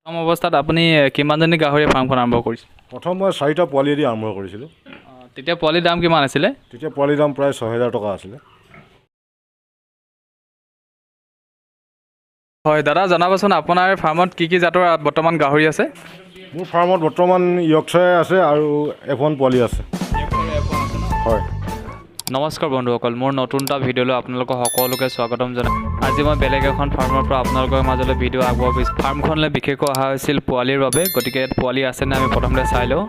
প্ৰথম অৱস্থাত আপুনি কিমানজনী গাহৰি ফাৰ্মখন আৰম্ভ কৰিছিল? প্ৰথম মই 4টা পোৱালি দি আৰম্ভ কৰিছিলোঁ। তেতিয়া পোৱালিৰ দাম কিমান আছিলে? তেতিয়া পোৱালিৰ দাম প্ৰায় 6,000 টকা আছিলে। হয় দাদা, জনাবচোন আপোনাৰ ফাৰ্মত কি কি জাতৰ বৰ্তমান গাহৰি আছে? মোৰ ফাৰ্মত বৰ্তমান ইয়ৰ্কশ্বায়াৰ আছে আৰু F1 পোৱালি আছে। হয়। নমস্কাৰ বন্ধুসকল, মোৰ নতুন এটা ভিডিঅ'লৈ আপোনালোকক সকলোকে স্বাগতম জনাই। আজি মই বেলেগ এখন ফাৰ্মৰ পৰা আপোনালোকৰ মাজলৈ ভিডিঅ' আগবঢ়াব বিচাৰিছোঁ। ফাৰ্মখনলৈ বিশেষকৈ অহা হৈছিল পোৱালিৰ বাবে, গতিকে ইয়াত পোৱালি আছেনে আমি প্ৰথমতে চাই লওঁ।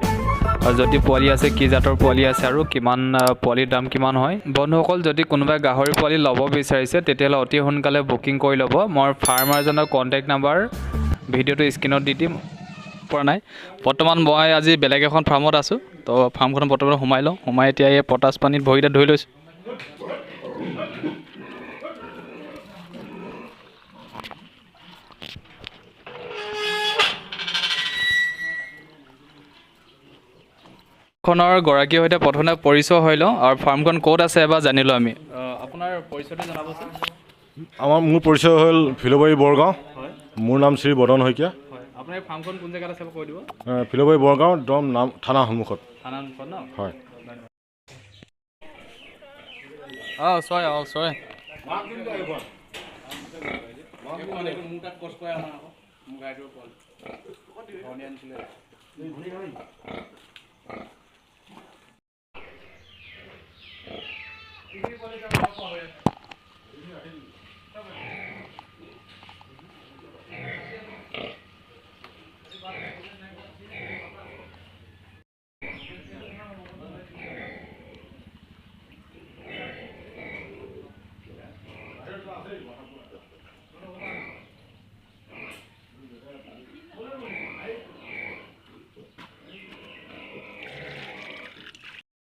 আৰু যদি পোৱালি আছে, কি জাতৰ পোৱালি আছে আৰু কিমান পোৱালিৰ দাম কিমান হয়। বন্ধুসকল, যদি কোনোবাই গাহৰি পোৱালি ল'ব বিচাৰিছে তেতিয়াহ'লে অতি সোনকালে বুকিং কৰি ল'ব। মই ফাৰ্মাৰজনৰ কণ্টেক্ট নাম্বাৰ ভিডিঅ'টো স্ক্ৰীণত দি দিম। পৰা নাই বৰ্তমান মই আজি বেলেগ এখন ফাৰ্মত আছোঁ, তো ফাৰ্মখনত বৰ্তমান সোমাই লওঁ। সোমাই এতিয়া এই পটাছ পানীত ভৰিতে ধুই লৈছোঁ। খনৰ গৰাকীৰ সৈতে প্ৰথমে পৰিচয় হৈ লওঁ আৰু ফাৰ্মখন ক'ত আছে এবাৰ জানিলোঁ আমি। আপোনাৰ পৰিচয়টো জনাবচোন। মোৰ পৰিচয় হ'ল ফিলবাৰী বৰগাঁও। মোৰ নাম শ্ৰী বদন শইকীয়া। আপোনাৰ ফাৰ্মখন কোন জেগাত আছে কৈ দিব। ফিলবাৰী বৰগাঁও একদম নাম থানা সন্মুখত। থানা সন্মুখত ন? হয়। ছয়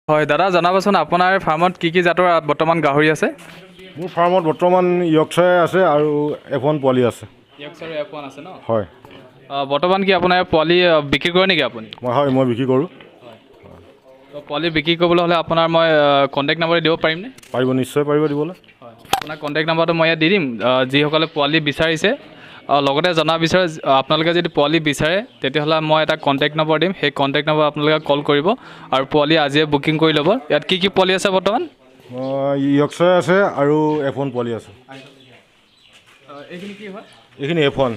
হয় দাদা, জনাবচোন আপোনাৰ ফাৰ্মত কি কি জাতৰ বৰ্তমান গাহৰি আছে? মোৰ ফাৰ্মত বৰ্তমান ইয়ৰ্কশ্বায়াৰ আছে আৰু F1 পোৱালি আছে। ইয়ৰ্কশ্বায়াৰ F1 আছে ন? হয়। বৰ্তমান কি আপোনাৰ পোৱালি বিক্ৰী কৰে নেকি আপুনি? মই বিক্ৰী কৰোঁ। তো পোৱালি বিক্ৰী কৰিবলৈ হ'লে আপোনাৰ মই কণ্টেক্ট নাম্বাৰ দিব পাৰিমনে? পাৰিব, নিশ্চয় পাৰিব দিবলৈ। হয়, আপোনাৰ কণ্টেক্ট নাম্বাৰটো মই ইয়াত দি দিম। যিসকলে পোৱালি বিচাৰিছে লগতে জনা বিচাৰে, আপোনালোকে যদি পোৱালি বিচাৰে তেতিয়াহ'লে মই এটা কণ্টেক্ট নম্বৰ দিম। সেই কণ্টেক্ট নম্বৰ আপোনালোকে কল কৰিব আৰু পোৱালি আজিয়ে বুকিং কৰি ল'ব। ইয়াত কি কি পোৱালি আছে বৰ্তমান? ইয়ৰ্কশ্বায়াৰ আছে আৰু F1 পোৱালি আছে। এইখিনি কি হয়? এইখিনি F1।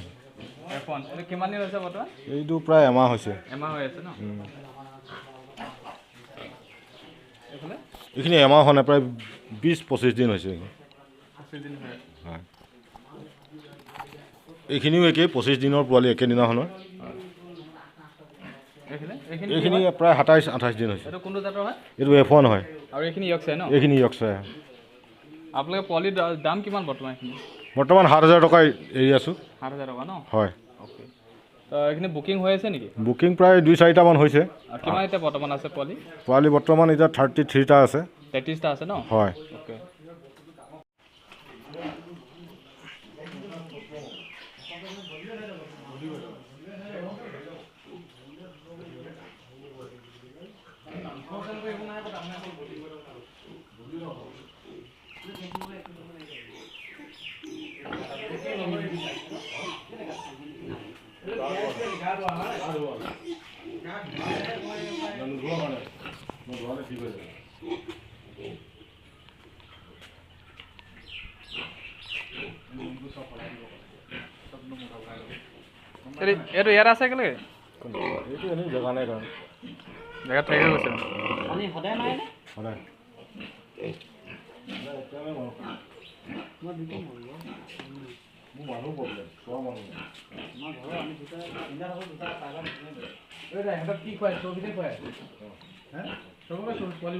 F1 এইটো কিমান দিন হৈছে বৰ্তমান? এইটো প্ৰায় এমাহ হৈছে। এমাহ হৈ আছে ন? এইখিনি এমাহ হোৱা নাই, প্ৰায় 20-25 দিন হৈছে। হয়। এইখিনিও একেই 25 দিনৰ পোৱালি একেদিনাখনৰ। এইখিনি প্ৰায় 27-28 দিন হৈছে। এইটো কোনটো জাতৰ হয়? এইটো F1 হয়। আৰু এইখিনি ইয়ৰ্কশ্বায়াৰ ন? এইখিনি ইয়ৰ্কশ্বায়াৰ। আপোনালোকে পোৱালিৰ দাম কিমান বৰ্তমান এইখিনি? বৰ্তমান 7,000 টকা এৰি আছোঁ। 7,000 টকা ন? হয়। অ'কে। এইখিনি বুকিং হৈ আছে নেকি? বুকিং প্ৰায় 2-4টামান হৈছে। কিমান এতিয়া বৰ্তমান আছে পোৱালি? পোৱালি বৰ্তমান এতিয়া 33টা আছে। 33টা আছে ন? হয়। অ'কে। এইটো ইয়াত আছে কেলৈ? এইটো এনেই জেগা নাই কাৰণ। জেগাত থাকি গৈছে। সদায়। কি খুৱাই চৌবিধে খুৱাই চবকে পোৱালি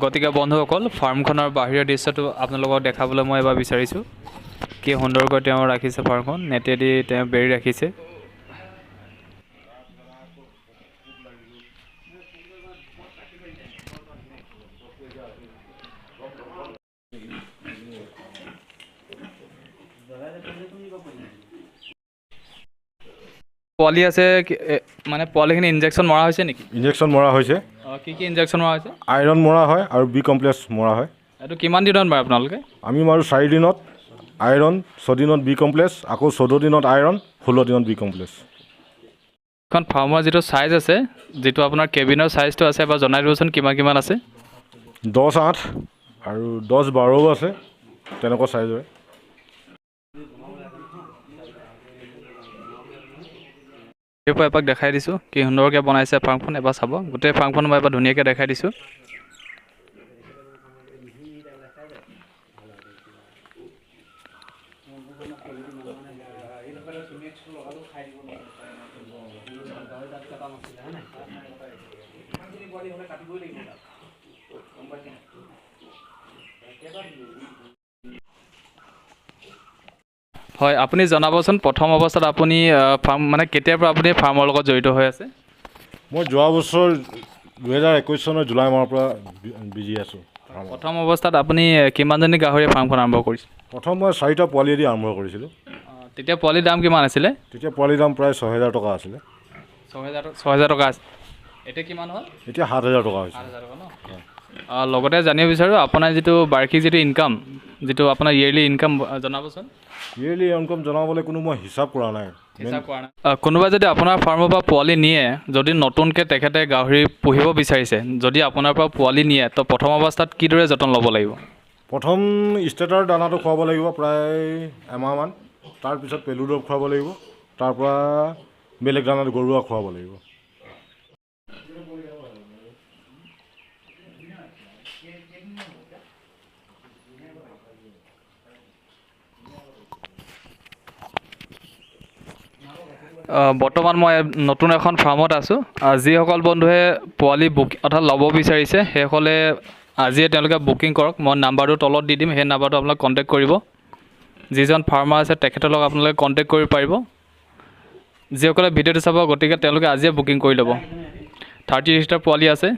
গতিকে বন্ধুসকল, ফাৰ্মখনৰ বাহিৰৰ দৃশ্যটো আপোনালোকক দেখাবলৈ মই এবাৰ বিচাৰিছোঁ। কি সুন্দৰকৈ তেওঁ ৰাখিছে ফাৰ্মখন, নেটেদি তেওঁ বেৰি ৰাখিছে। পোৱালি আছে মানে পোৱালিখিনি ইনজেকশ্যন মৰা হৈছে নেকি? ইনজেকশ্যন মৰা হৈছে। কি ইনজেকশ্যন মৰা হৈছে? আইৰণ মৰা হয় আৰু বি কমপ্লেক্স মৰা হয়। এইটো কিমান দিনত মাৰে আপোনালোকে? আমি মাৰোঁ 4 দিনত আইৰণ, 6 দিনত বি কমপ্লেক্স, আকৌ 14 দিনত আইৰণ, 16 দিনত বি কমপ্লেক্স। এখন ফাৰ্মৰ যিটো চাইজ আছে, যিটো আপোনাৰ কেবিনৰ চাইজটো আছে, এবাৰ জনাই দিবচোন কিমান আছে? 10-8 আৰু 10-12 আছে, তেনেকুৱা চাইজৰে। এপাক দেখাই দিছোঁ কি সুন্দৰকৈ বনাইছে ফাৰ্মখন, এবাৰ চাব। গোটেই ফাৰ্মখন মই এবাৰ ধুনীয়াকৈ দেখাই দিছোঁ। হয়, আপুনি জনাবচোন প্ৰথম অৱস্থাত আপুনি ফাৰ্ম মানে কেতিয়াৰ পৰা আপুনি ফাৰ্মৰ লগত জড়িত হৈ আছে? মই যোৱা বছৰ 2021 চনৰ জুলাই মাহৰ পৰা বিজি আছোঁ। প্ৰথম অৱস্থাত আপুনি কিমানজনী গাহৰি ফাৰ্মখন আৰম্ভ কৰিছিল? প্ৰথম মই 4টা পোৱালি দি আৰম্ভ কৰিছিলোঁ। তেতিয়া পোৱালিৰ দাম কিমান আছিলে? তেতিয়া পোৱালিৰ দাম প্ৰায় 6,000 টকা আছিলে। 6,000 টকা আছে। এতিয়া কিমান হ'ল? এতিয়া 7,000 টকা হৈছে। 7,000 টকা ন? লগতে জানিব বিচাৰোঁ আপোনাৰ যিটো বাৰ্ষিক যিটো ইনকাম, যিটো আপোনাৰ ইয়েৰলি ইনকাম জনাবচোন। ইয়েৰলি ইনকাম জনাবলৈ কোনো মই হিচাপ কৰা নাই। কোনোবাই যদি আপোনাৰ ফাৰ্মৰ পৰা পোৱালি নিয়ে, যদি নতুনকৈ তেখেতে গাহৰি পুহিব বিচাৰিছে, যদি আপোনাৰ পৰা পোৱালি নিয়ে, তো প্ৰথম অৱস্থাত কিদৰে যতন ল'ব লাগিব? প্ৰথম ষ্টাৰ্টাৰ দানাটো খুৱাব লাগিব প্ৰায় এমাহমান, তাৰপিছত পেলু দৰৱ খুৱাব লাগিব, তাৰপৰা বেলেগ দানাটো গৰুৱা খুৱাব লাগিব। বৰ্তমান মই নতুন এখন ফাৰ্মত আছোঁ। যিসকল বন্ধুৱে পোৱালি অৰ্থাৎ ল'ব বিচাৰিছে, সেইসকলে আজিয়ে তেওঁলোকে বুকিং কৰক। মই নাম্বাৰটো তলত দি দিম, সেই নাম্বাৰটো আপোনালোকে কণ্টেক্ট কৰিব। যিজন ফাৰ্মাৰ আছে তেখেতৰ লগত আপোনালোকে কণ্টেক্ট কৰিব পাৰিব। যিসকলে ভিডিঅ'টো চাব, গতিকে তেওঁলোকে আজিয়ে বুকিং কৰি ল'ব। 30টা পোৱালি আছে।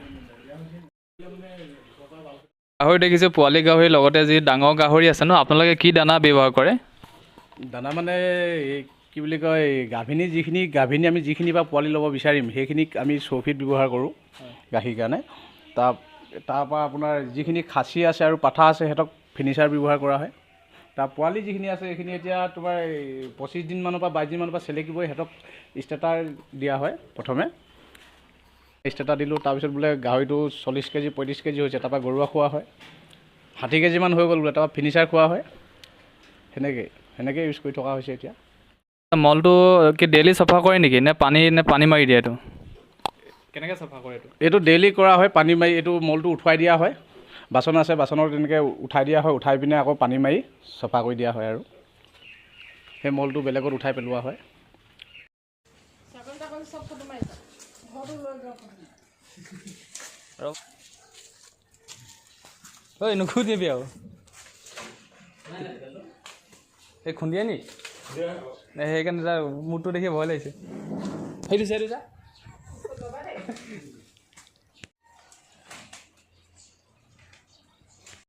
গাহৰি দেখিছোঁ, পোৱালি গাহৰি লগতে যি ডাঙৰ গাহৰি আছে ন, আপোনালোকে কি দানা ব্যৱহাৰ কৰে? দানা মানে কি বুলি কয়, গাভিনী আমি যিখিনি বা পোৱালি ল'ব বিচাৰিম সেইখিনিক আমি চৌফিট ব্যৱহাৰ কৰোঁ গাখীৰ কাৰণে। তাৰপৰা আপোনাৰ যিখিনি খাচী আছে আৰু পাঠা আছে সিহঁতক ফিনিচাৰ ব্যৱহাৰ কৰা হয়। তাৰ পোৱালি যিখিনি আছে সেইখিনি এতিয়া তোমাৰ 25 দিনমানৰ পৰা 22 দিনমানৰ পৰা চেলেকিবই, সিহঁতক ষ্টাৰ্টাৰ দিয়া হয়। প্ৰথমে ষ্টাৰ্টাৰ দিলোঁ, তাৰপিছত বোলে গাহৰিটো 40 কেজি 35 কেজি হৈছে, তাৰপৰা গৰুৱা খোৱা হয়। 60 কেজিমান হৈ গ'ল বোলে, তাৰপৰা ফিনিচাৰ খোৱা হয়। সেনেকৈ ইউজ কৰি থকা হৈছে এতিয়া। মলটো কি ডেইলি চাফা কৰে নেকি, নে পানী মাৰি দিয়ে? এইটো কেনেকৈ চাফা কৰে? এইটো ডেইলি কৰা হয়, পানী মাৰি এইটো মলটো উঠুৱাই দিয়া হয়। বাচন আছে, বাচনত তেনেকৈ উঠাই দিয়া হয়, উঠাই পিনে আকৌ পানী মাৰি চাফা কৰি দিয়া হয় আৰু সেই মলটো বেলেগত উঠাই পেলোৱা হয়। ঐ নুখুন্দিবি আৰু এই খুন্দিয়ে নি? সেইকাৰণে তাৰ মূৰটো দেখি ভয় লাগিছে। সেইটো